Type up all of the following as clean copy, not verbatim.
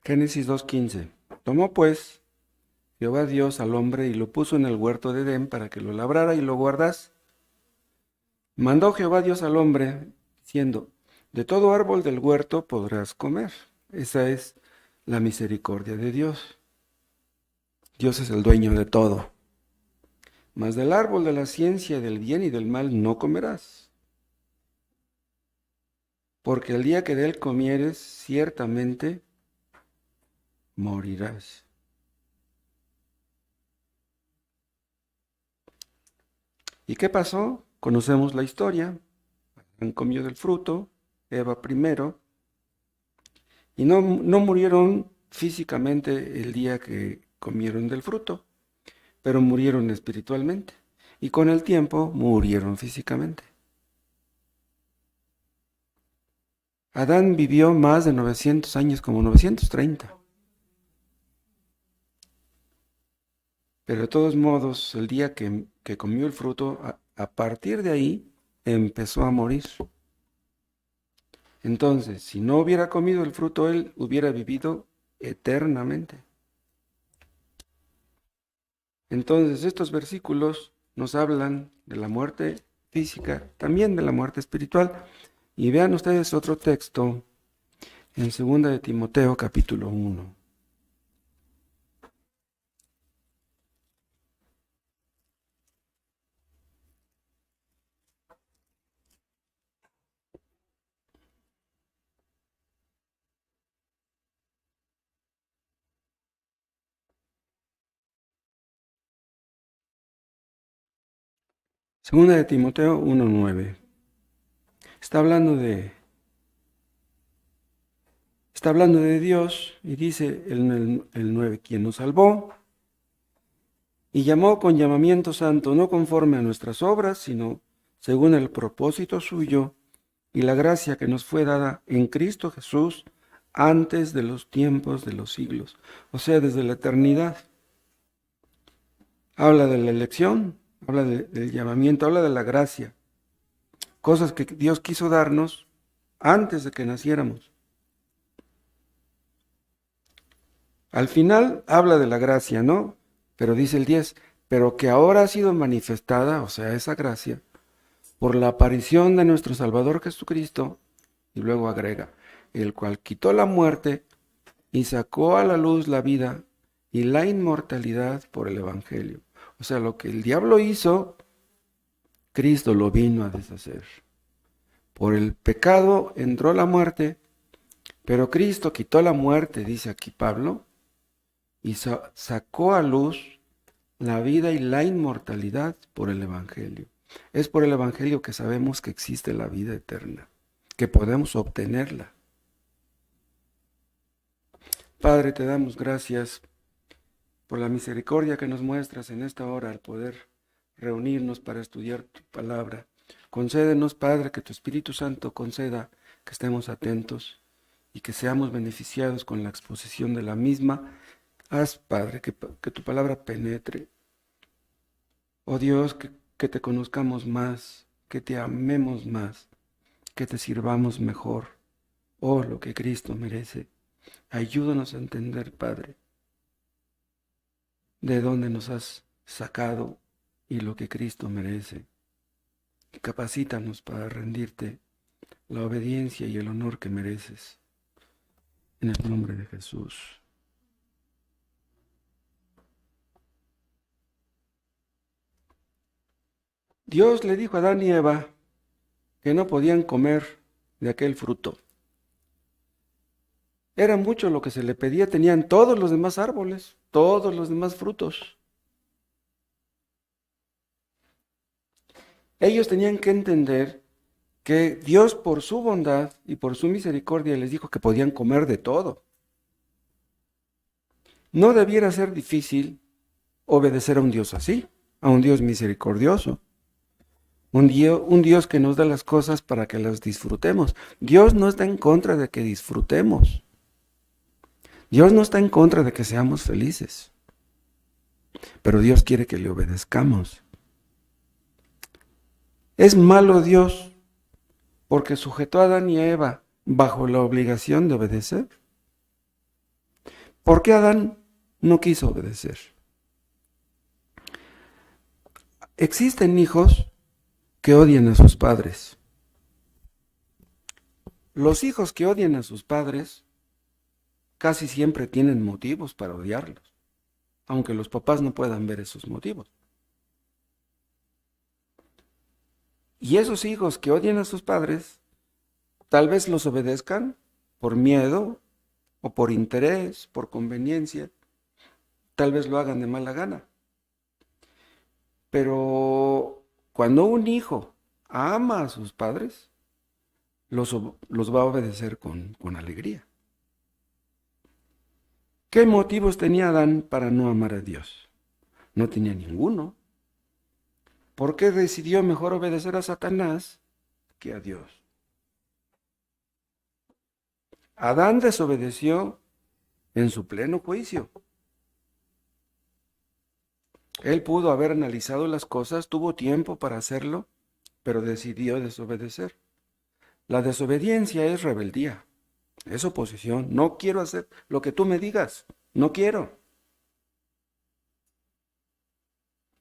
Génesis 2:15. Tomó pues Jehová Dios al hombre y lo puso en el huerto de Edén para que lo labrara y lo guardase. Mandó Jehová Dios al hombre, diciendo, de todo árbol del huerto podrás comer. Esa es la misericordia de Dios. Dios es el dueño de todo. Mas del árbol de la ciencia del bien y del mal no comerás, porque el día que de él comieres, ciertamente morirás. ¿Y qué pasó? Conocemos la historia. Adán comió del fruto, Eva primero, y no murieron físicamente el día que comieron del fruto, pero murieron espiritualmente. Y con el tiempo murieron físicamente. Adán vivió más de 900 años, como 930. Pero de todos modos, el día que comió el fruto, a partir de ahí empezó a morir. Entonces, si no hubiera comido el fruto, él hubiera vivido eternamente. Entonces, estos versículos nos hablan de la muerte física, también de la muerte espiritual. Y vean ustedes otro texto en 2 de Timoteo capítulo 1. Segunda de Timoteo 1:9. Está hablando de, está hablando de Dios y dice el 9, quien nos salvó y llamó con llamamiento santo, no conforme a nuestras obras, sino según el propósito suyo y la gracia que nos fue dada en Cristo Jesús antes de los tiempos de los siglos, o sea, desde la eternidad. Habla de la elección, habla del llamamiento, habla de la gracia, cosas que Dios quiso darnos antes de que naciéramos. Al final habla de la gracia, ¿no? Pero dice el 10, pero que ahora ha sido manifestada, o sea, esa gracia, por la aparición de nuestro Salvador Jesucristo, y luego agrega, el cual quitó la muerte y sacó a la luz la vida y la inmortalidad por el Evangelio. O sea, lo que el diablo hizo, Cristo lo vino a deshacer. Por el pecado entró la muerte, pero Cristo quitó la muerte, dice aquí Pablo, y sacó a luz la vida y la inmortalidad por el Evangelio. Es por el Evangelio que sabemos que existe la vida eterna, que podemos obtenerla. Padre, te damos gracias por la misericordia que nos muestras en esta hora al poder reunirnos para estudiar tu palabra. Concédenos, Padre, que tu Espíritu Santo conceda que estemos atentos y que seamos beneficiados con la exposición de la misma. Haz, Padre, que tu palabra penetre. Oh Dios, que te conozcamos más, que te amemos más, que te sirvamos mejor. Oh, lo que Cristo merece. Ayúdanos a entender, Padre, de dónde nos has sacado y lo que Cristo merece. Capacítanos para rendirte la obediencia y el honor que mereces. En el nombre de Jesús. Dios le dijo a Adán y Eva que no podían comer de aquel fruto. Era mucho lo que se le pedía, tenían todos los demás árboles, todos los demás frutos. Ellos tenían que entender que Dios por su bondad y por su misericordia les dijo que podían comer de todo. No debiera ser difícil obedecer a un Dios así, a un Dios misericordioso, un Dios que nos da las cosas para que las disfrutemos. Dios no está en contra de que disfrutemos. Dios no está en contra de que seamos felices, pero Dios quiere que le obedezcamos. Es malo Dios porque sujetó a Adán y a Eva bajo la obligación de obedecer. ¿Por qué Adán no quiso obedecer? Existen hijos que odian a sus padres. Los hijos que odian a sus padres casi siempre tienen motivos para odiarlos, aunque los papás no puedan ver esos motivos. Y esos hijos que odian a sus padres, tal vez los obedezcan por miedo o por interés, por conveniencia, tal vez lo hagan de mala gana. Pero cuando un hijo ama a sus padres, los va a obedecer con alegría. ¿Qué motivos tenía Adán para no amar a Dios? No tenía ninguno. ¿Por qué decidió mejor obedecer a Satanás que a Dios? Adán desobedeció en su pleno juicio. Él pudo haber analizado las cosas, tuvo tiempo para hacerlo, pero decidió desobedecer. La desobediencia es rebeldía, es oposición. No quiero hacer lo que tú me digas, no quiero.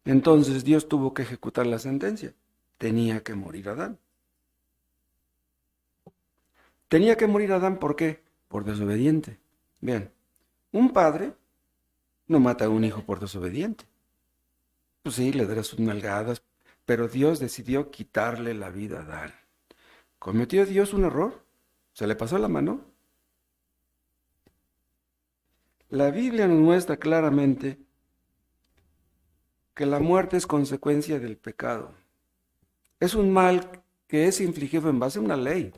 Entonces Dios tuvo que ejecutar la sentencia. Tenía que morir Adán. Tenía que morir Adán, ¿por qué? Por desobediente. Bien, un padre no mata a un hijo por desobediente. Pues sí, le dará sus nalgadas, pero Dios decidió quitarle la vida a Adán. ¿Cometió Dios un error? ¿Se le pasó la mano? La Biblia nos muestra claramente que la muerte es consecuencia del pecado. Es un mal que es infligido en base a una ley.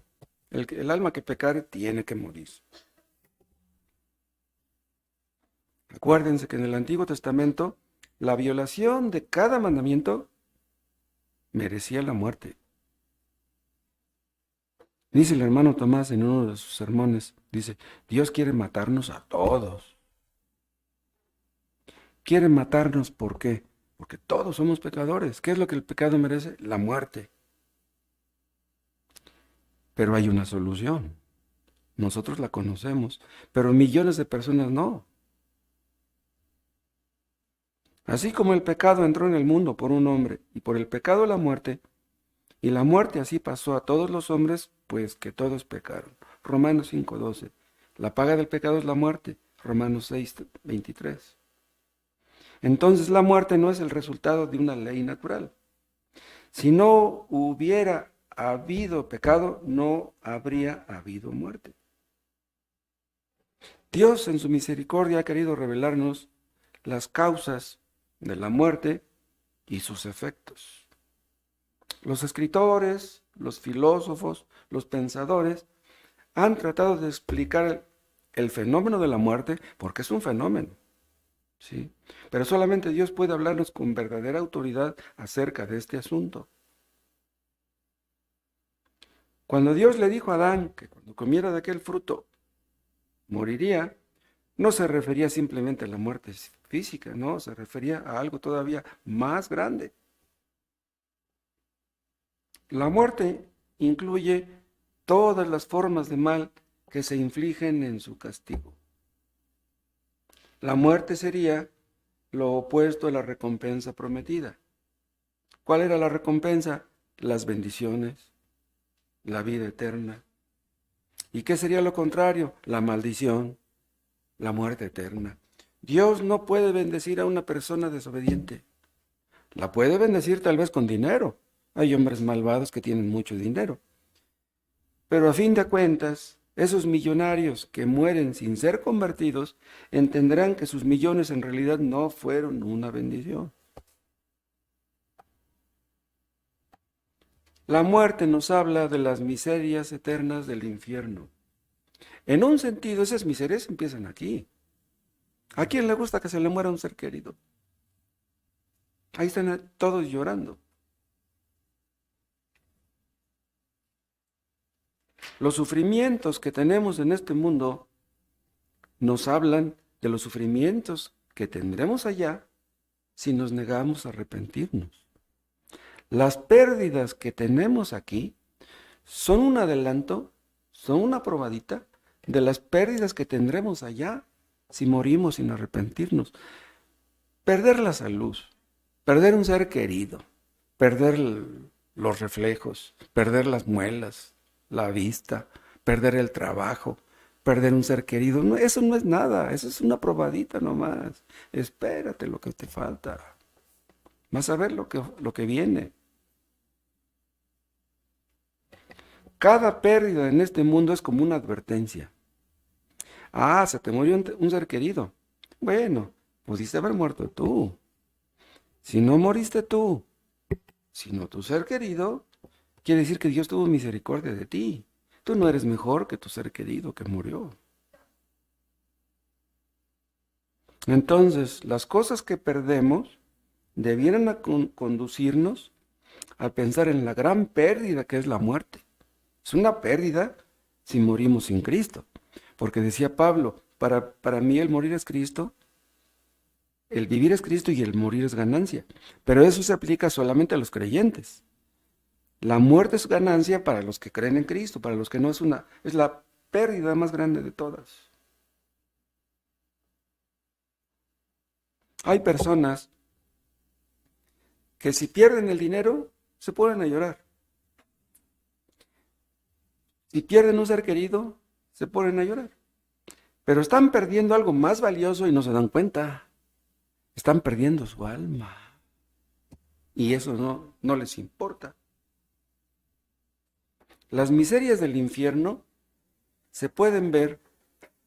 El alma que pecare tiene que morir. Acuérdense que en el Antiguo Testamento la violación de cada mandamiento merecía la muerte. Dice el hermano Tomás en uno de sus sermones, dice, Dios quiere matarnos a todos. Quiere matarnos, ¿por qué? Porque todos somos pecadores. ¿Qué es lo que el pecado merece? La muerte. Pero hay una solución. Nosotros la conocemos, pero millones de personas no. Así como el pecado entró en el mundo por un hombre y por el pecado la muerte, y la muerte así pasó a todos los hombres, pues que todos pecaron. Romanos 5:12. La paga del pecado es la muerte. Romanos 6:23. Entonces la muerte no es el resultado de una ley natural. Si no hubiera habido pecado, no habría habido muerte. Dios en su misericordia ha querido revelarnos las causas de la muerte y sus efectos. Los escritores, los filósofos, los pensadores han tratado de explicar el fenómeno de la muerte porque es un fenómeno. ¿Sí? Pero solamente Dios puede hablarnos con verdadera autoridad acerca de este asunto. Cuando Dios le dijo a Adán que cuando comiera de aquel fruto moriría, no se refería simplemente a la muerte física, no, se refería a algo todavía más grande. La muerte incluye todas las formas de mal que se infligen en su castigo. La muerte sería lo opuesto a la recompensa prometida. ¿Cuál era la recompensa? Las bendiciones, la vida eterna. ¿Y qué sería lo contrario? La maldición, la muerte eterna. Dios no puede bendecir a una persona desobediente. La puede bendecir tal vez con dinero. Hay hombres malvados que tienen mucho dinero. Pero a fin de cuentas, esos millonarios que mueren sin ser convertidos entenderán que sus millones en realidad no fueron una bendición. La muerte nos habla de las miserias eternas del infierno. En un sentido, esas miserias empiezan aquí. ¿A quién le gusta que se le muera un ser querido? Ahí están todos llorando. Los sufrimientos que tenemos en este mundo nos hablan de los sufrimientos que tendremos allá si nos negamos a arrepentirnos. Las pérdidas que tenemos aquí son un adelanto, son una probadita de las pérdidas que tendremos allá si morimos sin arrepentirnos. Perder la salud, perder un ser querido, perder los reflejos, perder las muelas, la vista, perder el trabajo, perder un ser querido. No, eso no es nada, eso es una probadita nomás. Espérate lo que te falta. Vas a ver lo que viene. Cada pérdida en este mundo es como una advertencia. Ah, se te murió un ser querido. Bueno, pudiste haber muerto tú. Si no moriste tú, sino tu ser querido, quiere decir que Dios tuvo misericordia de ti. Tú no eres mejor que tu ser querido que murió. Entonces, las cosas que perdemos debieran conducirnos a pensar en la gran pérdida que es la muerte. Es una pérdida si morimos sin Cristo. Porque decía Pablo, para mí el morir es Cristo, el vivir es Cristo y el morir es ganancia. Pero eso se aplica solamente a los creyentes. La muerte es ganancia para los que creen en Cristo, para los que no es la pérdida más grande de todas. Hay personas que si pierden el dinero, se ponen a llorar. Si pierden un ser querido, se ponen a llorar. Pero están perdiendo algo más valioso y no se dan cuenta. Están perdiendo su alma. Y eso no les importa. Las miserias del infierno se pueden ver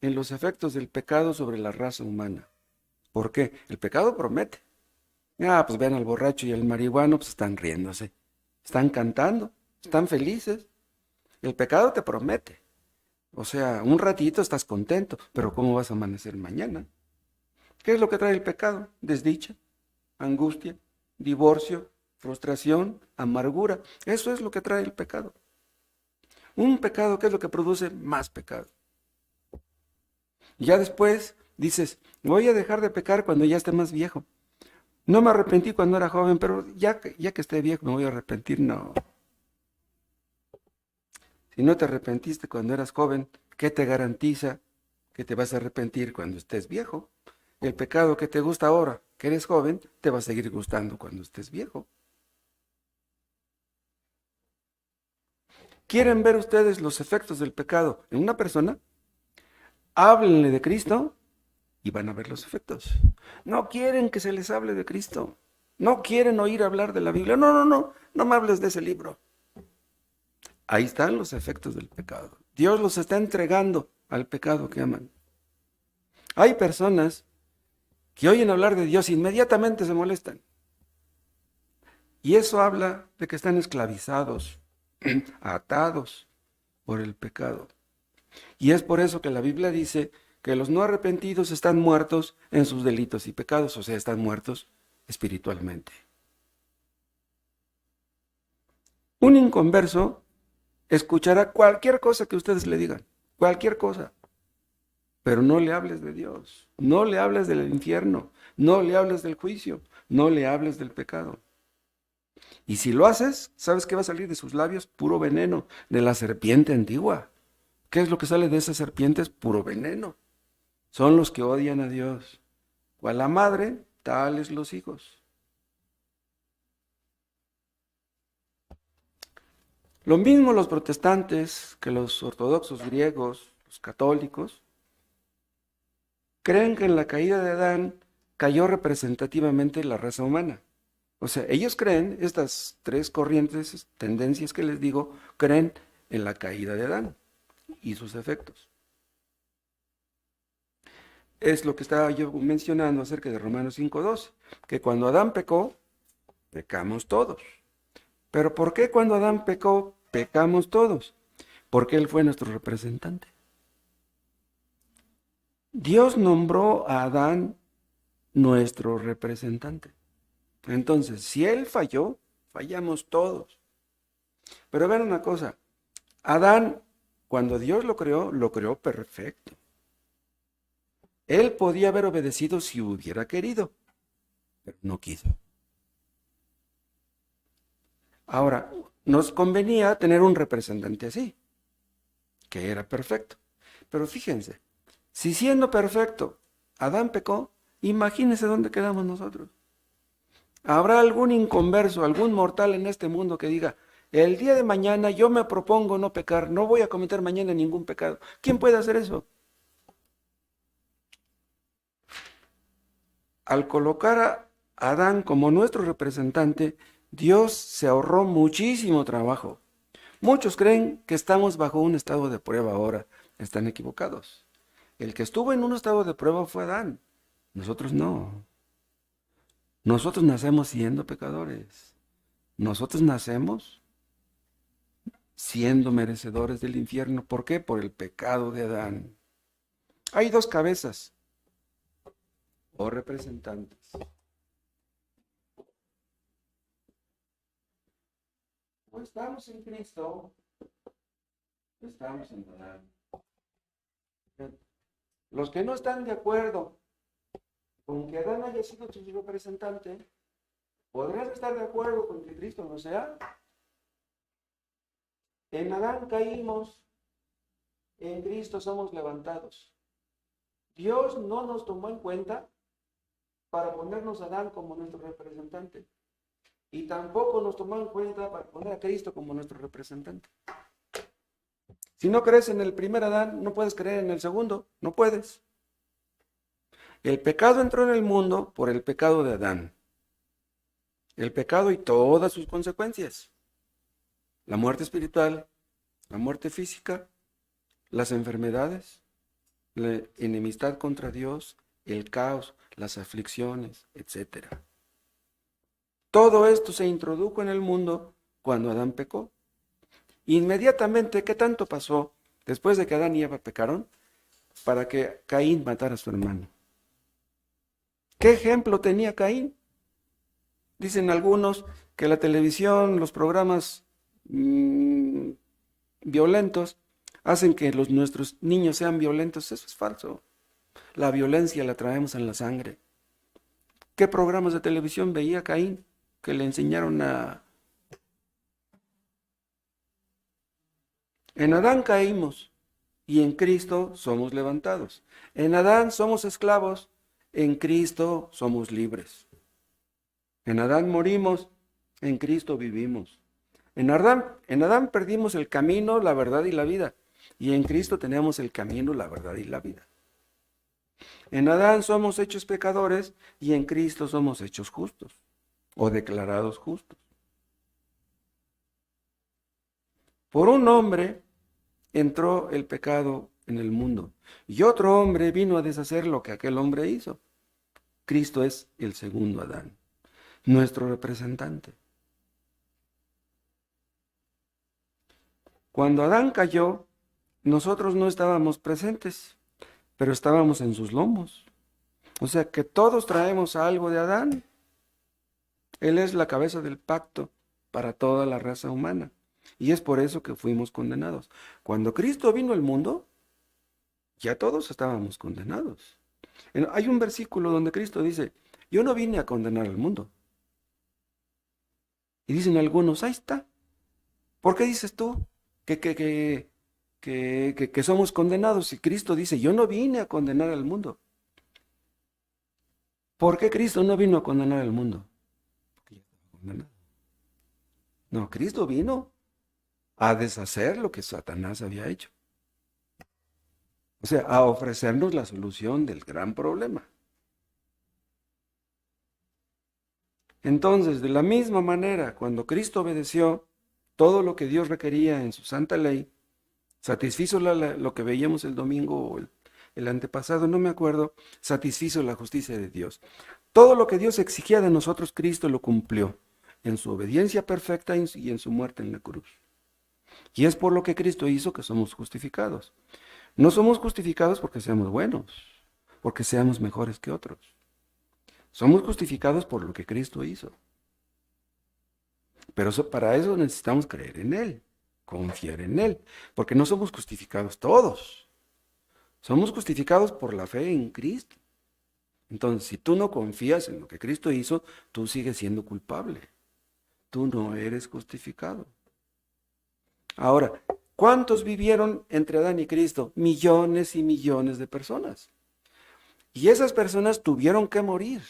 en los efectos del pecado sobre la raza humana. ¿Por qué? El pecado promete. Pues vean al borracho y al marihuano, pues están riéndose, están cantando, están felices. El pecado te promete. O sea, un ratito estás contento, pero ¿cómo vas a amanecer mañana? ¿Qué es lo que trae el pecado? Desdicha, angustia, divorcio, frustración, amargura. Eso es lo que trae el pecado. Un pecado, ¿qué es lo que produce? Más pecado. Y ya después dices, voy a dejar de pecar cuando ya esté más viejo. No me arrepentí cuando era joven, pero ya que esté viejo me voy a arrepentir. No. Si no te arrepentiste cuando eras joven, ¿qué te garantiza que te vas a arrepentir cuando estés viejo? El pecado que te gusta ahora, que eres joven, te va a seguir gustando cuando estés viejo. ¿Quieren ver ustedes los efectos del pecado en una persona? Háblenle de Cristo y van a ver los efectos. No quieren que se les hable de Cristo. No quieren oír hablar de la Biblia. No me hables de ese libro. Ahí están los efectos del pecado. Dios los está entregando al pecado que aman. Hay personas que oyen hablar de Dios e inmediatamente se molestan. Y eso habla de que están esclavizados, atados por el pecado. Y es por eso que la Biblia dice que los no arrepentidos están muertos en sus delitos y pecados, o sea, están muertos espiritualmente. Un inconverso escuchará cualquier cosa que ustedes le digan, cualquier cosa, pero no le hables de Dios, no le hables del infierno, no le hables del juicio, no le hables del pecado. Y si lo haces, ¿sabes qué va a salir de sus labios? Puro veneno, de la serpiente antigua. ¿Qué es lo que sale de esas serpientes? Puro veneno. Son los que odian a Dios. Cual la madre, tales los hijos. Lo mismo los protestantes que los ortodoxos griegos, los católicos, creen que en la caída de Adán cayó representativamente la raza humana. O sea, ellos creen, estas tres corrientes, tendencias que les digo, creen en la caída de Adán y sus efectos. Es lo que estaba yo mencionando acerca de Romanos 5:12, que cuando Adán pecó, pecamos todos. ¿Pero por qué cuando Adán pecó, pecamos todos? Porque él fue nuestro representante. Dios nombró a Adán nuestro representante. Entonces, si él falló, fallamos todos. Pero vean una cosa, Adán, cuando Dios lo creó perfecto. Él podía haber obedecido si hubiera querido, pero no quiso. Ahora, nos convenía tener un representante así, que era perfecto. Pero fíjense, si siendo perfecto Adán pecó, imagínense dónde quedamos nosotros. ¿Habrá algún inconverso, algún mortal en este mundo que diga, el día de mañana yo me propongo no pecar, no voy a cometer mañana ningún pecado? ¿Quién puede hacer eso? Al colocar a Adán como nuestro representante, Dios se ahorró muchísimo trabajo. Muchos creen que estamos bajo un estado de prueba ahora. Están equivocados. El que estuvo en un estado de prueba fue Adán. Nosotros no. Nosotros nacemos siendo pecadores. Nosotros nacemos siendo merecedores del infierno. ¿Por qué? Por el pecado de Adán. Hay dos cabezas o representantes. No estamos en Cristo, estamos en Adán. Los que no están de acuerdo con que Adán haya sido su representante, ¿podrías estar de acuerdo con que Cristo no sea? En Adán caímos, en Cristo somos levantados. Dios no nos tomó en cuenta para ponernos a Adán como nuestro representante. Y tampoco nos tomó en cuenta para poner a Cristo como nuestro representante. Si no crees en el primer Adán, no puedes creer en el segundo, no puedes. El pecado entró en el mundo por el pecado de Adán. El pecado y todas sus consecuencias. La muerte espiritual, la muerte física, las enfermedades, la enemistad contra Dios, el caos, las aflicciones, etc. Todo esto se introdujo en el mundo cuando Adán pecó. Inmediatamente, ¿qué tanto pasó después de que Adán y Eva pecaron para que Caín matara a su hermano? ¿Qué ejemplo tenía Caín? Dicen algunos que la televisión, los programas violentos hacen que nuestros niños sean violentos. Eso es falso. La violencia la traemos en la sangre. ¿Qué programas de televisión veía Caín que le enseñaron a... En Adán caímos y en Cristo somos levantados. En Adán somos esclavos, en Cristo somos libres. En Adán morimos, en Cristo vivimos. En Adán perdimos el camino, la verdad y la vida. Y en Cristo tenemos el camino, la verdad y la vida. En Adán somos hechos pecadores y en Cristo somos hechos justos o declarados justos. Por un hombre entró el pecado en el mundo y otro hombre vino a deshacer lo que aquel hombre hizo. Cristo es el segundo Adán, nuestro representante. Cuando Adán cayó, nosotros no estábamos presentes, pero estábamos en sus lomos. O sea que todos traemos algo de Adán. Él es la cabeza del pacto para toda la raza humana. Y es por eso que fuimos condenados. Cuando Cristo vino al mundo, ya todos estábamos condenados. Hay un versículo donde Cristo dice, yo no vine a condenar al mundo. Y dicen algunos, ahí está. ¿Por qué dices tú que somos condenados? Y Cristo dice, yo no vine a condenar al mundo. ¿Por qué Cristo no vino a condenar al mundo? Porque ya estaba condenado. No, Cristo vino a deshacer lo que Satanás había hecho. O sea, a ofrecernos la solución del gran problema. Entonces, de la misma manera, cuando Cristo obedeció todo lo que Dios requería en su santa ley, satisfizo lo que veíamos el domingo o el antepasado, no me acuerdo, satisfizo la justicia de Dios. Todo lo que Dios exigía de nosotros, Cristo lo cumplió en su obediencia perfecta y en su muerte en la cruz. Y es por lo que Cristo hizo que somos justificados. No somos justificados porque seamos buenos, porque seamos mejores que otros. Somos justificados por lo que Cristo hizo. Pero para eso necesitamos creer en Él, confiar en Él, porque no somos justificados todos. Somos justificados por la fe en Cristo. Entonces, si tú no confías en lo que Cristo hizo, tú sigues siendo culpable. Tú no eres justificado. Ahora, ¿cuántos vivieron entre Adán y Cristo? Millones y millones de personas. Y esas personas tuvieron que morir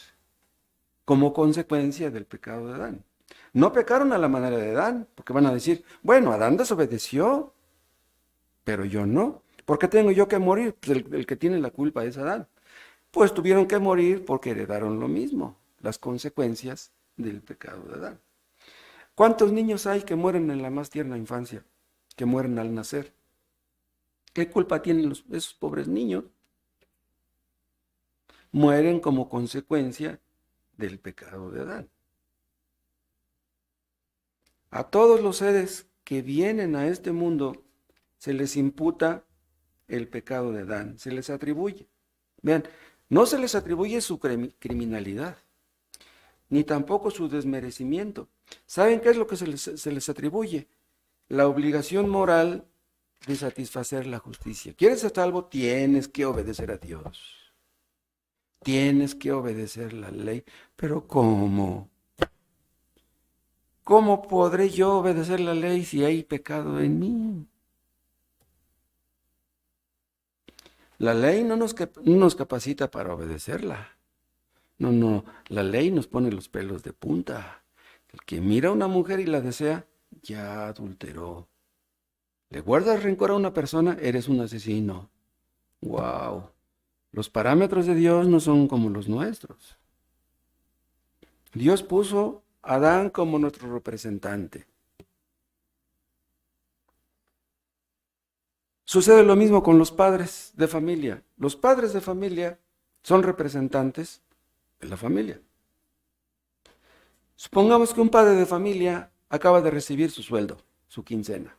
como consecuencia del pecado de Adán. No pecaron a la manera de Adán, porque van a decir, bueno, Adán desobedeció, pero yo no. ¿Por qué tengo yo que morir? Pues el que tiene la culpa es Adán. Pues tuvieron que morir porque heredaron lo mismo, las consecuencias del pecado de Adán. ¿Cuántos niños hay que mueren en la más tierna infancia? Que mueren al nacer. ¿Qué culpa tienen esos pobres niños? Mueren como consecuencia del pecado de Adán. A todos los seres que vienen a este mundo se les imputa el pecado de Adán, se les atribuye. Vean, no se les atribuye su criminalidad, ni tampoco su desmerecimiento. ¿Saben qué es lo que se les atribuye? La obligación moral de satisfacer la justicia. ¿Quieres ser salvo? Tienes que obedecer a Dios. Tienes que obedecer la ley. Pero ¿cómo? ¿Cómo podré yo obedecer la ley si hay pecado en mí? La ley no nos capacita para obedecerla. No, la ley nos pone los pelos de punta. El que mira a una mujer y la desea, ya adulteró. Le guardas rencor a una persona, eres un asesino. ¡Wow! Los parámetros de Dios no son como los nuestros. Dios puso a Adán como nuestro representante. Sucede lo mismo con los padres de familia. Los padres de familia son representantes de la familia. Supongamos que un padre de familia acaba de recibir su sueldo, su quincena.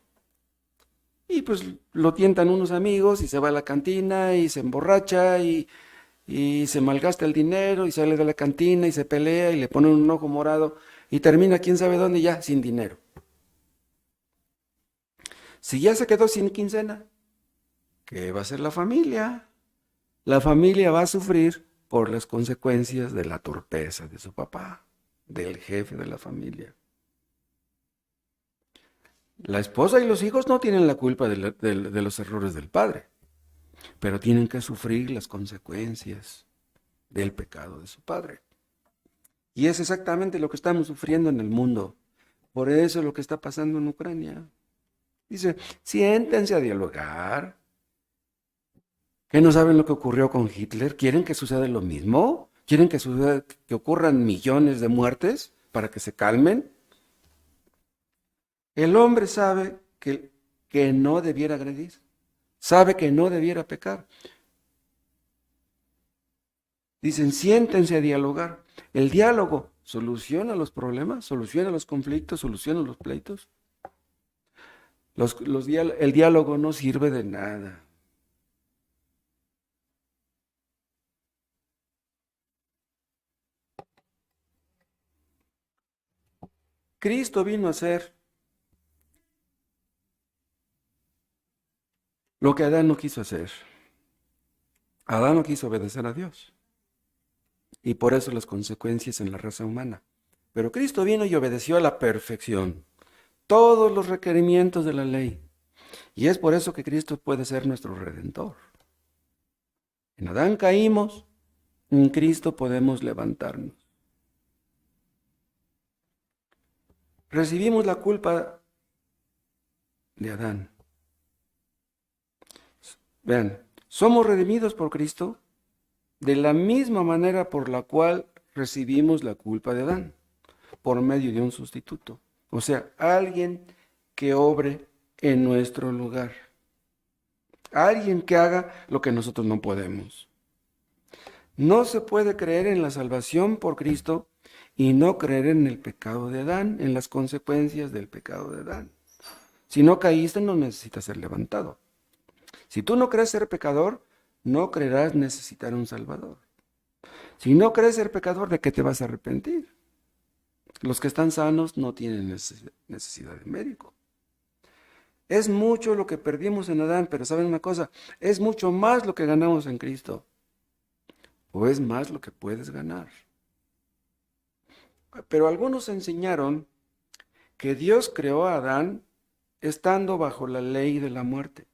Y pues lo tientan unos amigos y se va a la cantina y se emborracha y se malgasta el dinero y sale de la cantina y se pelea y le ponen un ojo morado y termina quién sabe dónde ya sin dinero. Si ya se quedó sin quincena, ¿qué va a hacer la familia? La familia va a sufrir por las consecuencias de la torpeza de su papá, del jefe de la familia. La esposa y los hijos no tienen la culpa de los errores del padre, pero tienen que sufrir las consecuencias del pecado de su padre. Y es exactamente lo que estamos sufriendo en el mundo. Por eso es lo que está pasando en Ucrania. Dice, siéntense a dialogar. ¿Qué no saben lo que ocurrió con Hitler? ¿Quieren que suceda lo mismo? ¿Quieren que ocurran millones de muertes para que se calmen? El hombre sabe que no debiera agredir, sabe que no debiera pecar. Dicen, siéntense a dialogar. El diálogo soluciona los problemas, soluciona los conflictos, soluciona los pleitos. El diálogo no sirve de nada. Cristo vino a hacer lo que Adán no quiso hacer. Adán no quiso obedecer a Dios. Y por eso las consecuencias en la raza humana. Pero Cristo vino y obedeció a la perfección todos los requerimientos de la ley. Y es por eso que Cristo puede ser nuestro Redentor. En Adán caímos, en Cristo podemos levantarnos. Recibimos la culpa de Adán. Vean, somos redimidos por Cristo de la misma manera por la cual recibimos la culpa de Adán, por medio de un sustituto. O sea, alguien que obre en nuestro lugar. Alguien que haga lo que nosotros no podemos. No se puede creer en la salvación por Cristo y no creer en el pecado de Adán, en las consecuencias del pecado de Adán. Si no caíste, no necesitas ser levantado. Si tú no crees ser pecador, no creerás necesitar un Salvador. Si no crees ser pecador, ¿de qué te vas a arrepentir? Los que están sanos no tienen necesidad de médico. Es mucho lo que perdimos en Adán, pero ¿saben una cosa? Es mucho más lo que ganamos en Cristo. O es más lo que puedes ganar. Pero algunos enseñaron que Dios creó a Adán estando bajo la ley de la muerte.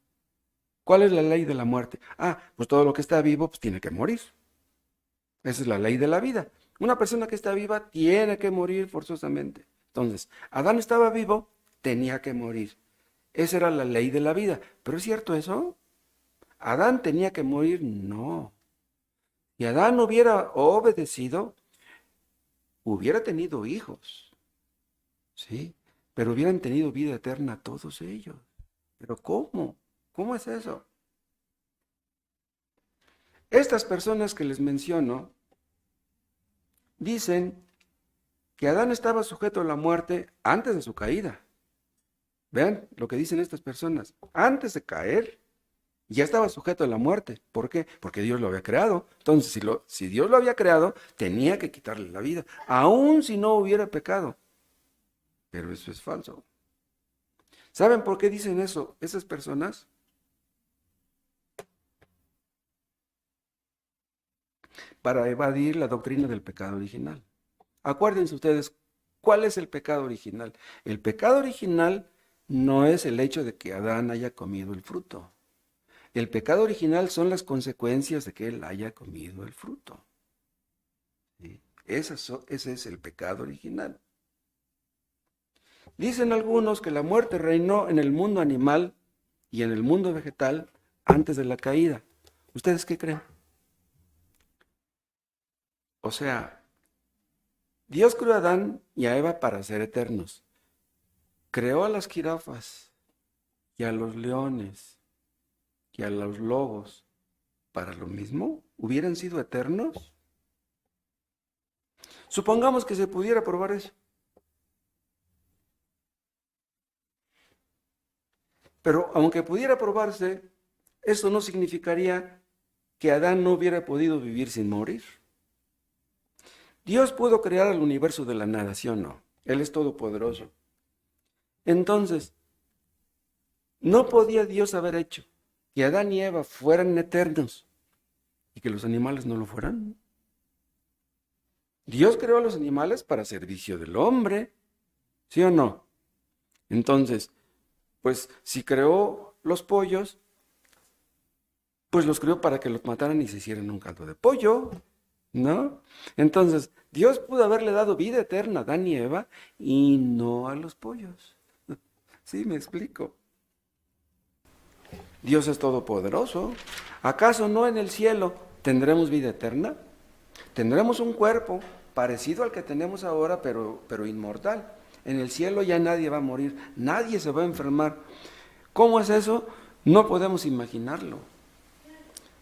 ¿Cuál es la ley de la muerte? Pues todo lo que está vivo pues tiene que morir. Esa es la ley de la vida. Una persona que está viva tiene que morir forzosamente. Entonces, Adán estaba vivo, tenía que morir. Esa era la ley de la vida. ¿Pero es cierto eso? ¿Adán tenía que morir? No. Si Adán hubiera obedecido, hubiera tenido hijos, ¿sí? Pero hubieran tenido vida eterna todos ellos. ¿Pero cómo? ¿Cómo es eso? Estas personas que les menciono dicen que Adán estaba sujeto a la muerte antes de su caída. Vean lo que dicen estas personas. Antes de caer, ya estaba sujeto a la muerte. ¿Por qué? Porque Dios lo había creado. Entonces, si Dios lo había creado, tenía que quitarle la vida, aun si no hubiera pecado. Pero eso es falso. ¿Saben por qué dicen eso esas personas? Para evadir la doctrina del pecado original. Acuérdense ustedes, ¿cuál es el pecado original? El pecado original no es el hecho de que Adán haya comido el fruto. El pecado original son las consecuencias de que él haya comido el fruto. ¿Sí? Ese es el pecado original. Dicen algunos que la muerte reinó en el mundo animal y en el mundo vegetal antes de la caída. ¿Ustedes qué creen? O sea, Dios creó a Adán y a Eva para ser eternos. Creó a las jirafas y a los leones y a los lobos para lo mismo. ¿Hubieran sido eternos? Supongamos que se pudiera probar eso. Pero aunque pudiera probarse, eso no significaría que Adán no hubiera podido vivir sin morir. Dios pudo crear el universo de la nada, ¿sí o no? Él es todopoderoso. Entonces, ¿no podía Dios haber hecho que Adán y Eva fueran eternos y que los animales no lo fueran? Dios creó a los animales para servicio del hombre, ¿sí o no? Entonces, pues si creó los pollos, pues los creó para que los mataran y se hicieran un caldo de pollo, ¿no? Entonces, Dios pudo haberle dado vida eterna a Adán y Eva y no a los pollos. ¿Sí me explico? Dios es todopoderoso. ¿Acaso no en el cielo tendremos vida eterna? Tendremos un cuerpo parecido al que tenemos ahora, pero inmortal. En el cielo ya nadie va a morir, nadie se va a enfermar. ¿Cómo es eso? No podemos imaginarlo.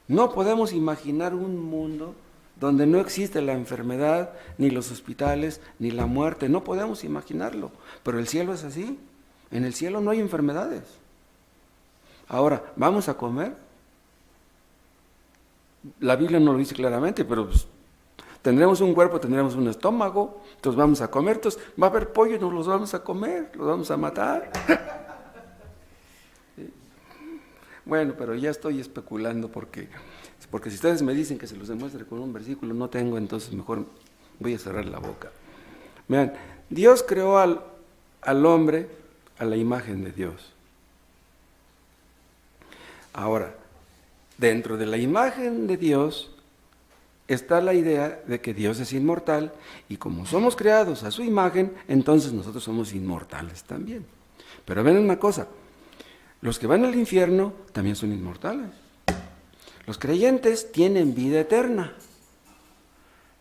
No podemos imaginar un mundo donde no existe la enfermedad, ni los hospitales, ni la muerte. No podemos imaginarlo. Pero el cielo es así. En el cielo no hay enfermedades. Ahora, ¿vamos a comer? La Biblia no lo dice claramente, pero pues, tendremos un cuerpo, tendremos un estómago, entonces vamos a comer, entonces va a haber pollo y nos los vamos a comer, los vamos a matar. Bueno, pero ya estoy especulando porque si ustedes me dicen que se los demuestre con un versículo, no tengo, entonces mejor voy a cerrar la boca. Vean, Dios creó al hombre a la imagen de Dios. Ahora, dentro de la imagen de Dios está la idea de que Dios es inmortal y como somos creados a su imagen, entonces nosotros somos inmortales también. Pero ven una cosa, los que van al infierno también son inmortales. Los creyentes tienen vida eterna.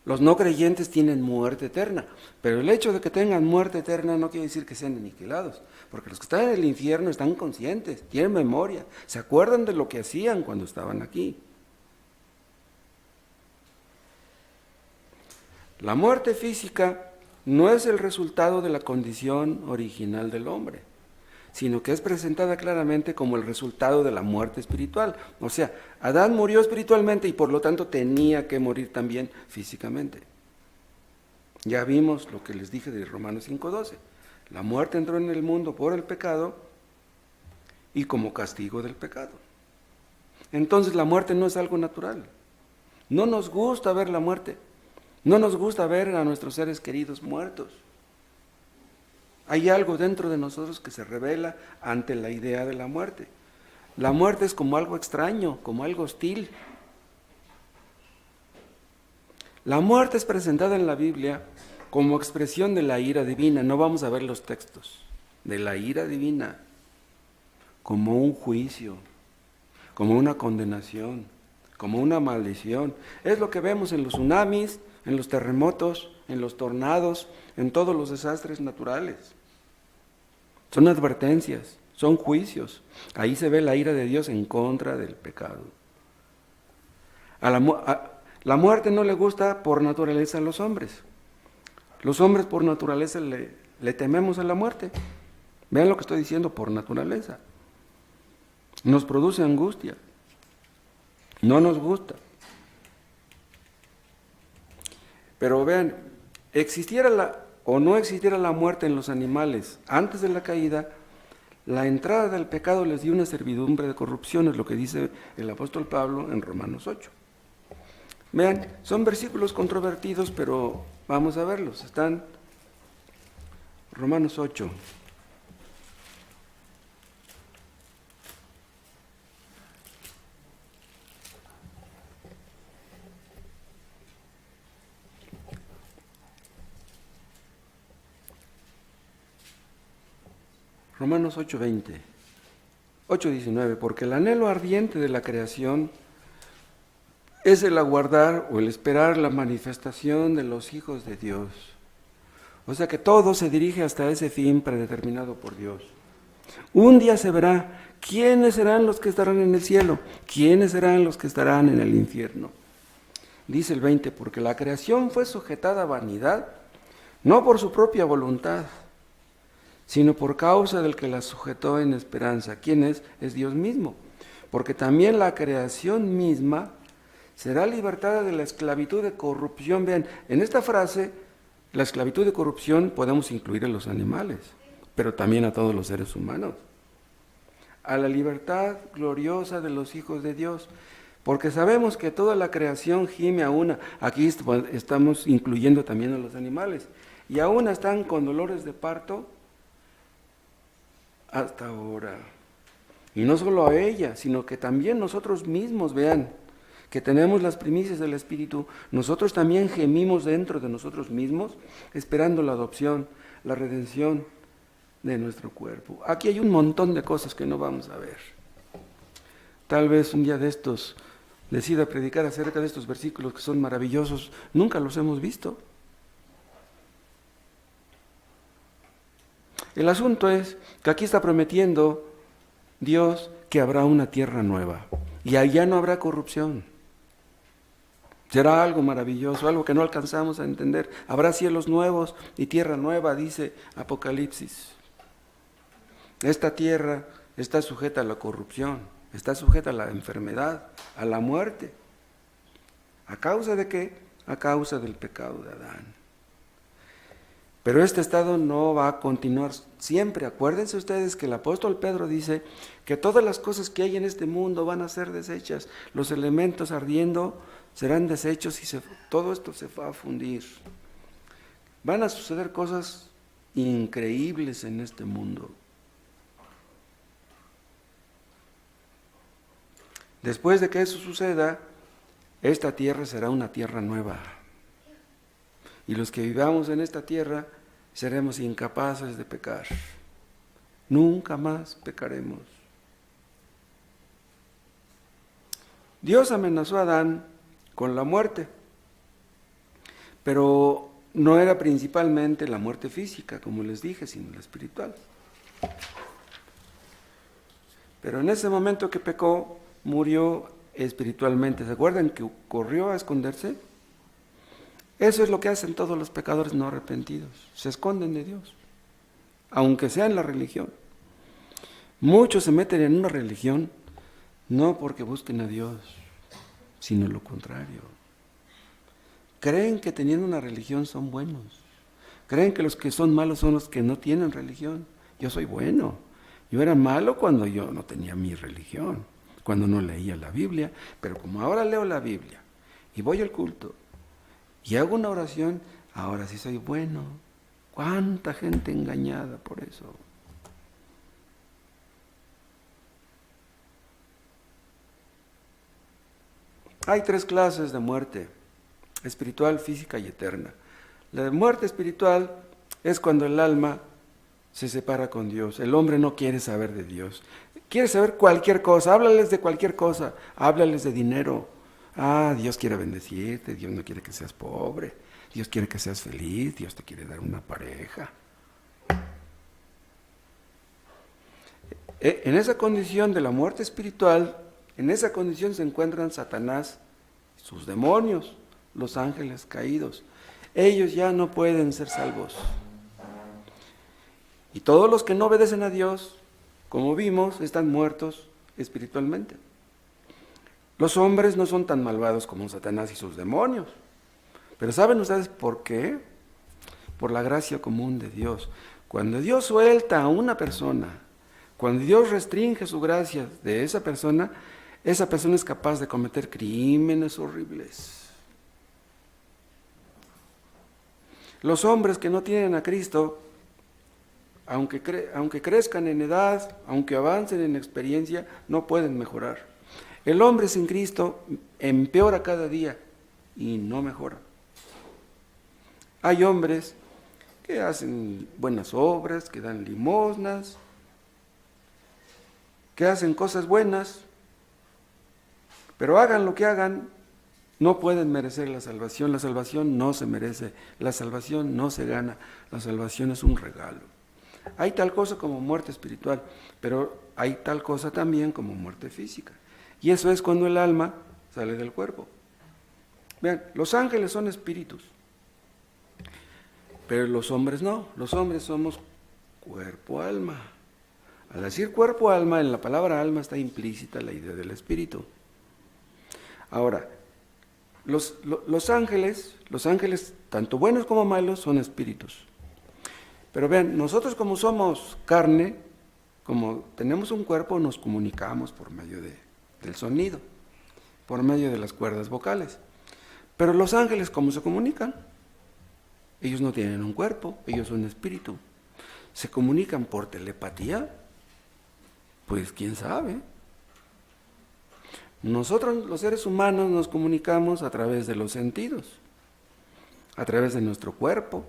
Los no creyentes tienen muerte eterna. Pero el hecho de que tengan muerte eterna no quiere decir que sean aniquilados. Porque los que están en el infierno están conscientes, tienen memoria, se acuerdan de lo que hacían cuando estaban aquí. La muerte física no es el resultado de la condición original del hombre, sino que es presentada claramente como el resultado de la muerte espiritual. O sea, Adán murió espiritualmente y por lo tanto tenía que morir también físicamente. Ya vimos lo que les dije de Romanos 5:12. La muerte entró en el mundo por el pecado y como castigo del pecado. Entonces la muerte no es algo natural. No nos gusta ver la muerte. No nos gusta ver a nuestros seres queridos muertos. Hay algo dentro de nosotros que se revela ante la idea de la muerte. La muerte es como algo extraño, como algo hostil. La muerte es presentada en la Biblia como expresión de la ira divina. No vamos a ver los textos. De la ira divina. Como un juicio. Como una condenación. Como una maldición. Es lo que vemos en los tsunamis, en los terremotos, en los tornados, en todos los desastres naturales. Son advertencias, son juicios. Ahí se ve la ira de Dios en contra del pecado. La muerte no le gusta por naturaleza a los hombres. Los hombres por naturaleza le tememos a la muerte. Vean lo que estoy diciendo, por naturaleza. Nos produce angustia. No nos gusta. Pero vean, existiera o no existiera la muerte en los animales antes de la caída, la entrada del pecado les dio una servidumbre de corrupción, es lo que dice el apóstol Pablo en Romanos 8. Vean, son versículos controvertidos, pero vamos a verlos. Están Romanos 8. Romanos 8:20, 8:19, porque el anhelo ardiente de la creación es el aguardar o el esperar la manifestación de los hijos de Dios. O sea que todo se dirige hasta ese fin predeterminado por Dios. Un día se verá quiénes serán los que estarán en el cielo, quiénes serán los que estarán en el infierno. Dice el 20, porque la creación fue sujetada a vanidad, no por su propia voluntad, sino por causa del que la sujetó en esperanza. ¿Quién es? Es Dios mismo. Porque también la creación misma será libertada de la esclavitud de corrupción. Vean, en esta frase, la esclavitud de corrupción podemos incluir a los animales, pero también a todos los seres humanos. A la libertad gloriosa de los hijos de Dios. Porque sabemos que toda la creación gime a una. Aquí estamos incluyendo también a los animales. Y aún están con dolores de parto hasta ahora. Y no solo a ella, sino que también nosotros mismos, vean, que tenemos las primicias del Espíritu, nosotros también gemimos dentro de nosotros mismos, esperando la adopción, la redención de nuestro cuerpo. Aquí hay un montón de cosas que no vamos a ver. Tal vez un día de estos decida predicar acerca de estos versículos que son maravillosos, nunca los hemos visto. El asunto es que aquí está prometiendo Dios que habrá una tierra nueva y allá no habrá corrupción. Será algo maravilloso, algo que no alcanzamos a entender. Habrá cielos nuevos y tierra nueva, dice Apocalipsis. Esta tierra está sujeta a la corrupción, está sujeta a la enfermedad, a la muerte. ¿A causa de qué? A causa del pecado de Adán. Pero este estado no va a continuar siempre. Acuérdense ustedes que el apóstol Pedro dice que todas las cosas que hay en este mundo van a ser deshechas. Los elementos ardiendo serán deshechos y todo esto se va a fundir. Van a suceder cosas increíbles en este mundo. Después de que eso suceda, esta tierra será una tierra nueva. Y los que vivamos en esta tierra seremos incapaces de pecar. Nunca más pecaremos. Dios amenazó a Adán con la muerte, pero no era principalmente la muerte física, como les dije, sino la espiritual. Pero en ese momento que pecó, murió espiritualmente. ¿Se acuerdan que corrió a esconderse? Eso es lo que hacen todos los pecadores no arrepentidos. Se esconden de Dios, aunque sea en la religión. Muchos se meten en una religión no porque busquen a Dios, sino lo contrario. Creen que teniendo una religión son buenos. Creen que los que son malos son los que no tienen religión. Yo soy bueno. Yo era malo cuando yo no tenía mi religión, cuando no leía la Biblia, pero como ahora leo la Biblia y voy al culto y hago una oración, ahora sí soy bueno. ¿Cuánta gente engañada por eso? Hay 3 clases de muerte. espiritual, física y eterna. La muerte espiritual es cuando el alma se separa con Dios. El hombre no quiere saber de Dios. Quiere saber cualquier cosa. Háblales de cualquier cosa. Háblales de dinero. Dios quiere bendecirte. Dios no quiere que seas pobre. Dios quiere que seas feliz. Dios te quiere dar una pareja. En esa condición de la muerte espiritual, en esa condición se encuentran Satanás, sus demonios, los ángeles caídos. Ellos ya no pueden ser salvos. Y todos los que no obedecen a Dios, como vimos, están muertos espiritualmente. Los hombres no son tan malvados como Satanás y sus demonios. Pero ¿saben ustedes por qué? Por la gracia común de Dios. Cuando Dios suelta a una persona, cuando Dios restringe su gracia de esa persona es capaz de cometer crímenes horribles. Los hombres que no tienen a Cristo, aunque crezcan en edad, aunque avancen en experiencia, no pueden mejorar. El hombre sin Cristo empeora cada día y no mejora. Hay hombres que hacen buenas obras, que dan limosnas, que hacen cosas buenas, pero hagan lo que hagan, no pueden merecer la salvación. La salvación no se merece, la salvación no se gana, la salvación es un regalo. Hay tal cosa como muerte espiritual, pero hay tal cosa también como muerte física. Y eso es cuando el alma sale del cuerpo. Vean, los ángeles son espíritus, pero los hombres no. Los hombres somos cuerpo-alma. Al decir cuerpo-alma, en la palabra alma está implícita la idea del espíritu. Ahora, los ángeles, tanto buenos como malos, son espíritus. Pero vean, nosotros como somos carne, como tenemos un cuerpo, nos comunicamos por medio del sonido, por medio de las cuerdas vocales. Pero los ángeles, ¿cómo se comunican? Ellos no tienen un cuerpo, ellos son espíritu. ¿Se comunican por telepatía? Pues quién sabe. Nosotros los seres humanos nos comunicamos a través de los sentidos, a través de nuestro cuerpo.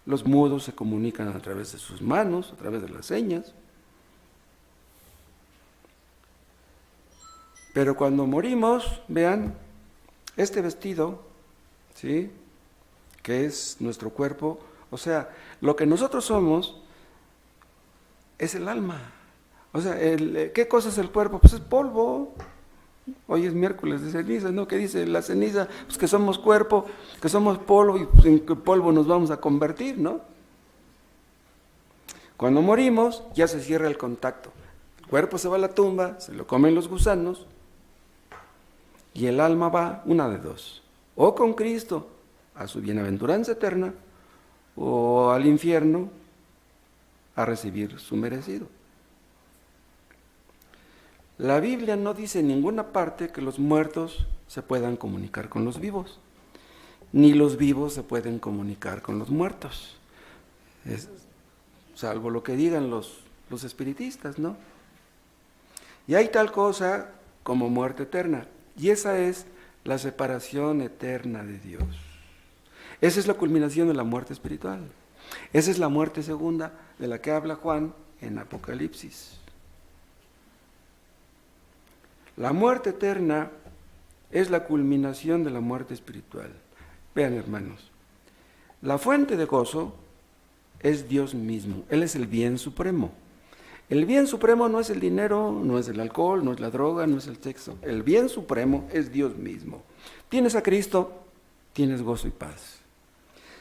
Los mudos se comunican a través de sus manos, a través de las señas. Pero cuando morimos, vean, este vestido, ¿sí?, que es nuestro cuerpo, o sea, lo que nosotros somos es el alma. O sea, ¿qué cosa es el cuerpo? Pues es polvo. Hoy es miércoles de ceniza, ¿no? ¿Qué dice la ceniza? Pues que somos cuerpo, que somos polvo y pues en qué polvo nos vamos a convertir, ¿no? Cuando morimos ya se cierra el contacto. El cuerpo se va a la tumba, se lo comen los gusanos y el alma va una de dos. O con Cristo a su bienaventuranza eterna o al infierno a recibir su merecido. La Biblia no dice en ninguna parte que los muertos se puedan comunicar con los vivos, ni los vivos se pueden comunicar con los muertos, salvo lo que digan los espiritistas, ¿no? Y hay tal cosa como muerte eterna, y esa es la separación eterna de Dios. Esa es la culminación de la muerte espiritual. Esa es la muerte segunda de la que habla Juan en Apocalipsis. La muerte eterna es la culminación de la muerte espiritual. Vean, hermanos, la fuente de gozo es Dios mismo. Él es el bien supremo. El bien supremo no es el dinero, no es el alcohol, no es la droga, no es el sexo. El bien supremo es Dios mismo. Tienes a Cristo, tienes gozo y paz.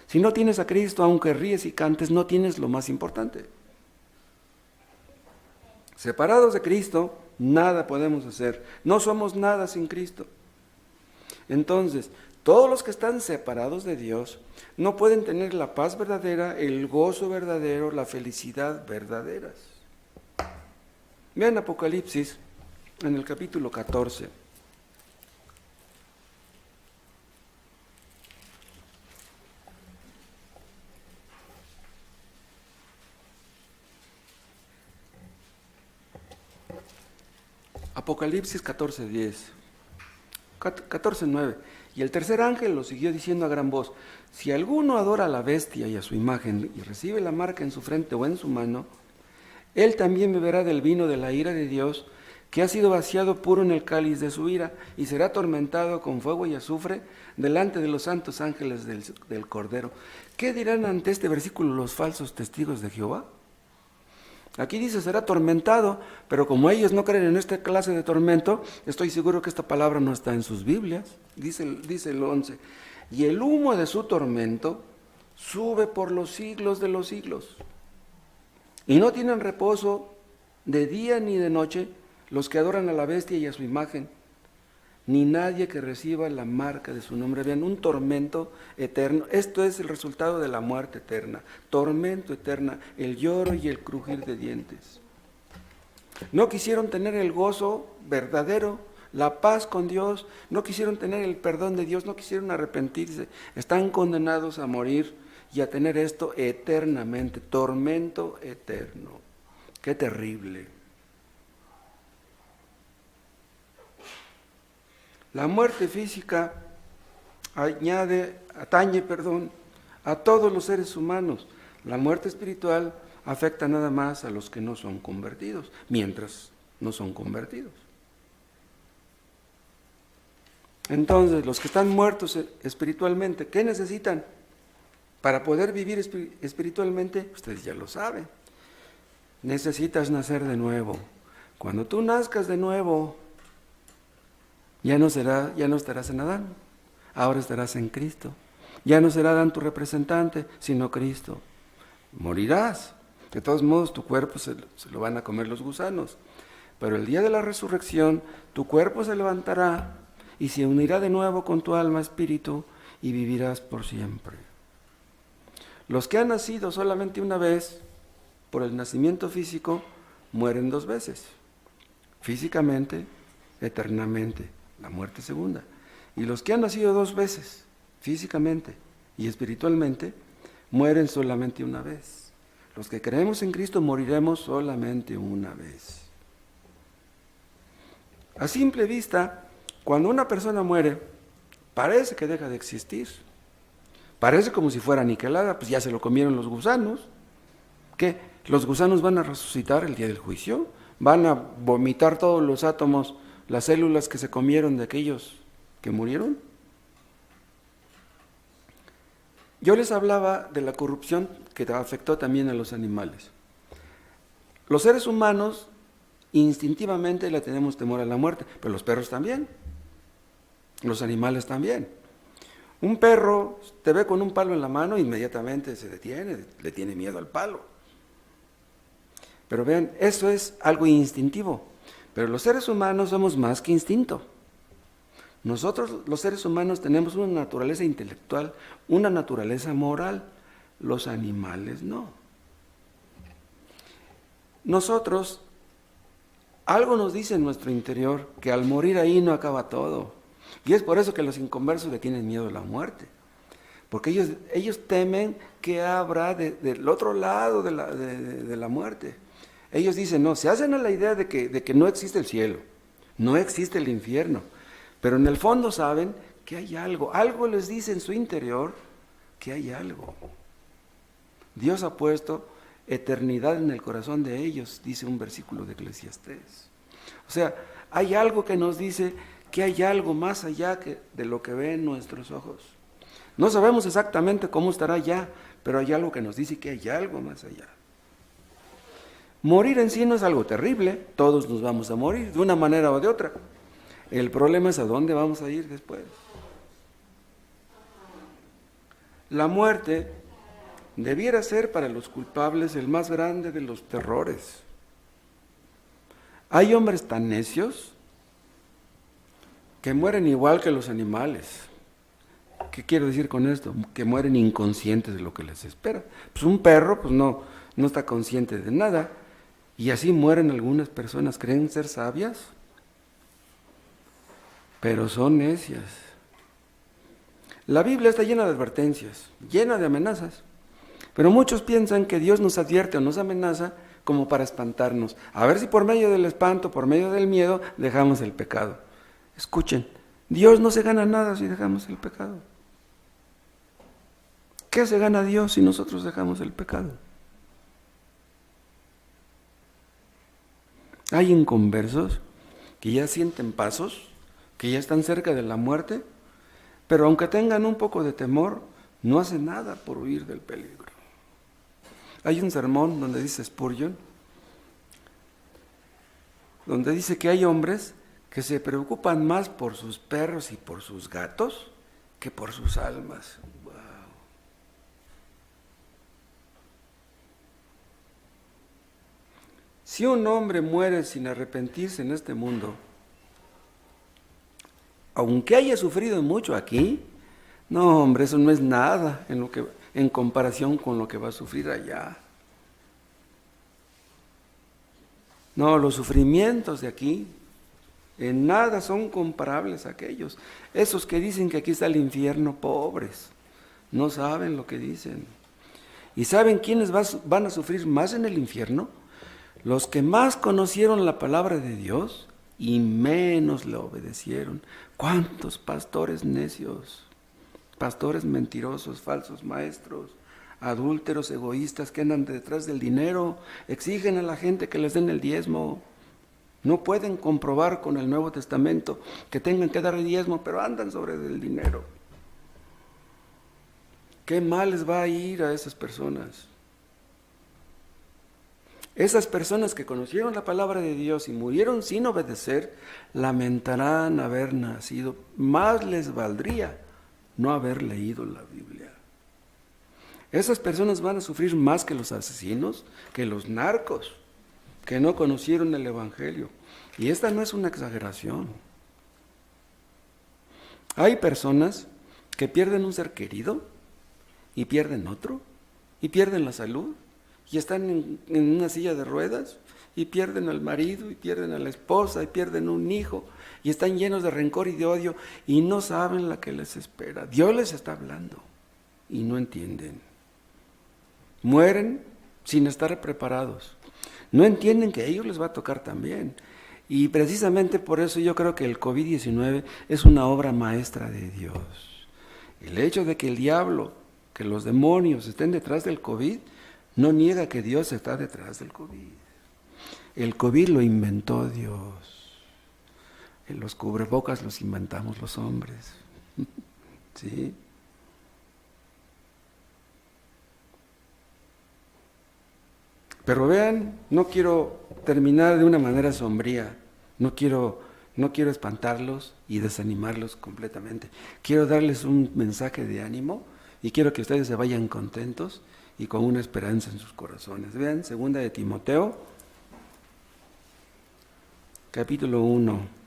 Si no tienes a Cristo, aunque ríes y cantes, no tienes lo más importante. Separados de Cristo, nada podemos hacer. No somos nada sin Cristo. Entonces, todos los que están separados de Dios no pueden tener la paz verdadera, el gozo verdadero, la felicidad verdaderas. Vean Apocalipsis en el capítulo 14. Apocalipsis 14:10. 14:9. Y el tercer ángel lo siguió diciendo a gran voz: si alguno adora a la bestia y a su imagen y recibe la marca en su frente o en su mano, él también beberá del vino de la ira de Dios, que ha sido vaciado puro en el cáliz de su ira, y será atormentado con fuego y azufre delante de los santos ángeles del Cordero. ¿Qué dirán ante este versículo los falsos testigos de Jehová? Aquí dice será atormentado, pero como ellos no creen en esta clase de tormento, estoy seguro que esta palabra no está en sus Biblias. Dice el 11, y el humo de su tormento sube por los siglos de los siglos. Y no tienen reposo de día ni de noche los que adoran a la bestia y a su imagen, ni nadie que reciba la marca de su nombre. Vean, un tormento eterno. Esto es el resultado de la muerte eterna. Tormento eterna, el lloro y el crujir de dientes. No quisieron tener el gozo verdadero, la paz con Dios, no quisieron tener el perdón de Dios, no quisieron arrepentirse. Están condenados a morir y a tener esto eternamente, tormento eterno. ¡Qué terrible! La muerte física atañe a todos los seres humanos. La muerte espiritual afecta nada más a los que no son convertidos, mientras no son convertidos. Entonces, los que están muertos espiritualmente, ¿qué necesitan para poder vivir espiritualmente? Ustedes ya lo saben. Necesitas nacer de nuevo. Cuando tú nazcas de nuevo, ya no estarás en Adán, ahora estarás en Cristo. Ya no será Adán tu representante, sino Cristo. Morirás. De todos modos, tu cuerpo se lo van a comer los gusanos. Pero el día de la resurrección, tu cuerpo se levantará y se unirá de nuevo con tu alma, espíritu, y vivirás por siempre. Los que han nacido solamente una vez, por el nacimiento físico, mueren 2 veces. Físicamente, eternamente. La muerte segunda. Y los que han nacido 2 veces, físicamente y espiritualmente, mueren solamente una vez. Los que creemos en Cristo moriremos solamente una vez. A simple vista, cuando una persona muere, parece que deja de existir. Parece como si fuera aniquilada, pues ya se lo comieron los gusanos. ¿Qué? ¿Los gusanos van a resucitar el día del juicio? ¿Van a vomitar todos los átomos, las células que se comieron de aquellos que murieron? Yo les hablaba de la corrupción que afectó también a los animales. Los seres humanos instintivamente le tenemos temor a la muerte, pero los perros también, los animales también. Un perro te ve con un palo en la mano, inmediatamente se detiene, le tiene miedo al palo. Pero vean, eso es algo instintivo. Pero los seres humanos somos más que instinto. Nosotros, los seres humanos, tenemos una naturaleza intelectual, una naturaleza moral. Los animales no. Nosotros, algo nos dice en nuestro interior que al morir ahí no acaba todo. Y es por eso que los inconversos le tienen miedo a la muerte. Porque ellos temen que habrá del otro lado de la muerte. Ellos dicen, no, se hacen a la idea de que no existe el cielo, no existe el infierno, pero en el fondo saben que hay algo les dice en su interior que hay algo. Dios ha puesto eternidad en el corazón de ellos, dice un versículo de Eclesiastés. O sea, hay algo que nos dice que hay algo más allá de lo que ven nuestros ojos. No sabemos exactamente cómo estará allá, pero hay algo que nos dice que hay algo más allá. Morir en sí no es algo terrible, todos nos vamos a morir de una manera o de otra. El problema es a dónde vamos a ir después. La muerte debiera ser para los culpables el más grande de los terrores. Hay hombres tan necios que mueren igual que los animales. ¿Qué quiero decir con esto? Que mueren inconscientes de lo que les espera. Pues un perro pues no está consciente de nada. Y así mueren algunas personas. ¿Creen ser sabias? Pero son necias. La Biblia está llena de advertencias, llena de amenazas. Pero muchos piensan que Dios nos advierte o nos amenaza como para espantarnos. A ver si por medio del espanto, por medio del miedo, dejamos el pecado. Escuchen, Dios no se gana nada si dejamos el pecado. ¿Qué se gana Dios si nosotros dejamos el pecado? Hay inconversos que ya sienten pasos, que ya están cerca de la muerte, pero aunque tengan un poco de temor, no hacen nada por huir del peligro. Hay un sermón donde dice Spurgeon, donde dice que hay hombres que se preocupan más por sus perros y por sus gatos que por sus almas. Wow. Si un hombre muere sin arrepentirse en este mundo, aunque haya sufrido mucho aquí, no, hombre, eso no es nada en comparación con lo que va a sufrir allá. No, los sufrimientos de aquí en nada son comparables a aquellos. Esos que dicen que aquí está el infierno, pobres, no saben lo que dicen. ¿Y saben quiénes van a sufrir más en el infierno? Los que más conocieron la palabra de Dios y menos la obedecieron. ¿Cuántos pastores necios, pastores mentirosos, falsos maestros, adúlteros, egoístas que andan detrás del dinero, exigen a la gente que les den el diezmo? No pueden comprobar con el Nuevo Testamento que tengan que dar el diezmo, pero andan sobre el dinero. ¿Qué mal les va a ir a esas personas? Esas personas que conocieron la palabra de Dios y murieron sin obedecer, lamentarán haber nacido. Más les valdría no haber leído la Biblia. Esas personas van a sufrir más que los asesinos, que los narcos, que no conocieron el Evangelio. Y esta no es una exageración. Hay personas que pierden un ser querido y pierden otro, y pierden la salud, y están en una silla de ruedas, y pierden al marido, y pierden a la esposa, y pierden un hijo, y están llenos de rencor y de odio, y no saben la que les espera. Dios les está hablando, y no entienden. Mueren sin estar preparados. No entienden que a ellos les va a tocar también. Y precisamente por eso yo creo que el COVID-19 es una obra maestra de Dios. El hecho de que el diablo, que los demonios estén detrás del COVID, no niega que Dios está detrás del COVID. El COVID lo inventó Dios. Los cubrebocas los inventamos los hombres. ¿Sí? Pero vean, no quiero terminar de una manera sombría, no quiero espantarlos y desanimarlos completamente. Quiero darles un mensaje de ánimo y quiero que ustedes se vayan contentos y con una esperanza en sus corazones. Vean, 2 de Timoteo, capítulo 1.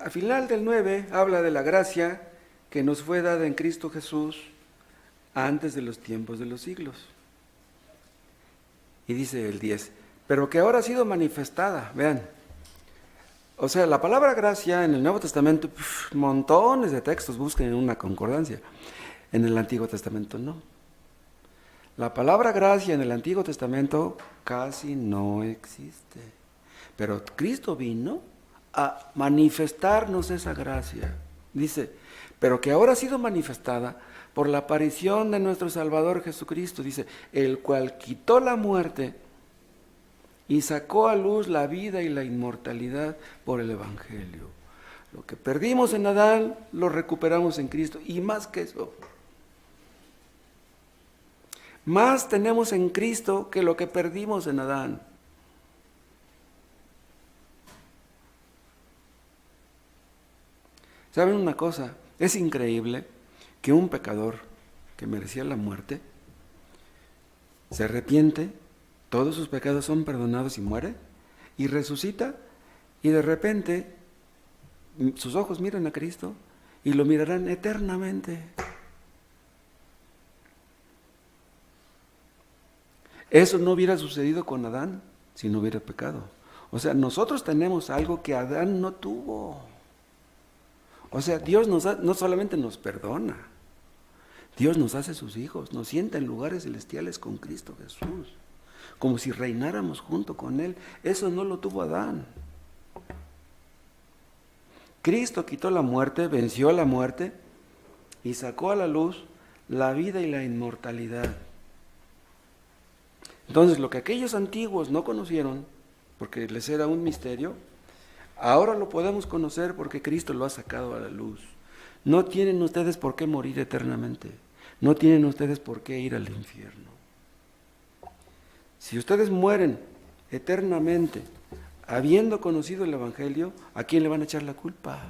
Al final del 9 habla de la gracia que nos fue dada en Cristo Jesús antes de los tiempos de los siglos. Y dice el 10, pero que ahora ha sido manifestada, vean. O sea, la palabra gracia en el Nuevo Testamento, montones de textos busquen una concordancia. En el Antiguo Testamento no. La palabra gracia en el Antiguo Testamento casi no existe. Pero Cristo vino a manifestarnos esa gracia. Dice, pero que ahora ha sido manifestada por la aparición de nuestro Salvador Jesucristo, dice, el cual quitó la muerte y sacó a luz la vida y la inmortalidad por el Evangelio. Lo que perdimos en Adán, lo recuperamos en Cristo, y más que eso. Más tenemos en Cristo que lo que perdimos en Adán. ¿Saben una cosa? Es increíble que un pecador que merecía la muerte se arrepiente, todos sus pecados son perdonados y muere, y resucita, y de repente sus ojos miran a Cristo y lo mirarán eternamente. Eso no hubiera sucedido con Adán si no hubiera pecado. O sea, nosotros tenemos algo que Adán no tuvo. O sea, Dios no solamente nos perdona, Dios nos hace sus hijos, nos sienta en lugares celestiales con Cristo Jesús, como si reináramos junto con Él. Eso no lo tuvo Adán. Cristo quitó la muerte, venció la muerte y sacó a la luz la vida y la inmortalidad. Entonces, lo que aquellos antiguos no conocieron, porque les era un misterio, ahora lo podemos conocer porque Cristo lo ha sacado a la luz. No tienen ustedes por qué morir eternamente. No tienen ustedes por qué ir al infierno. Si ustedes mueren eternamente habiendo conocido el Evangelio, ¿a quién le van a echar la culpa?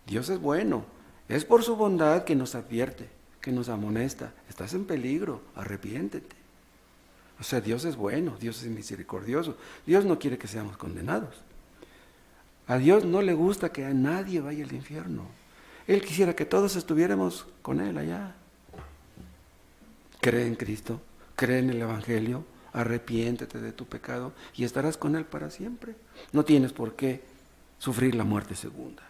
Dios es bueno. Es por su bondad que nos advierte, que nos amonesta. Estás en peligro, arrepiéntete. O sea, Dios es bueno, Dios es misericordioso. Dios no quiere que seamos condenados. A Dios no le gusta que a nadie vaya al infierno. Él quisiera que todos estuviéramos con Él allá. Cree en Cristo, cree en el Evangelio, arrepiéntete de tu pecado y estarás con Él para siempre. No tienes por qué sufrir la muerte segunda.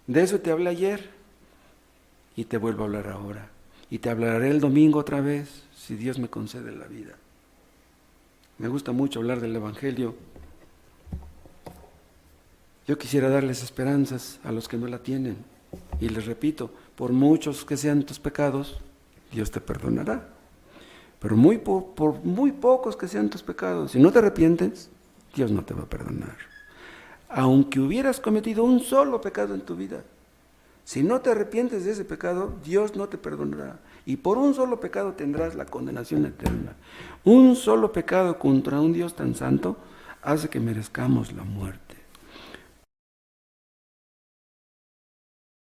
De eso te hablé ayer y te vuelvo a hablar ahora. Y te hablaré el domingo otra vez, si Dios me concede la vida. Me gusta mucho hablar del Evangelio. Yo quisiera darles esperanzas a los que no la tienen. Y les repito, por muchos que sean tus pecados, Dios te perdonará. Pero por muy pocos que sean tus pecados, si no te arrepientes, Dios no te va a perdonar. Aunque hubieras cometido un solo pecado en tu vida, si no te arrepientes de ese pecado, Dios no te perdonará. Y por un solo pecado tendrás la condenación eterna. Un solo pecado contra un Dios tan santo hace que merezcamos la muerte.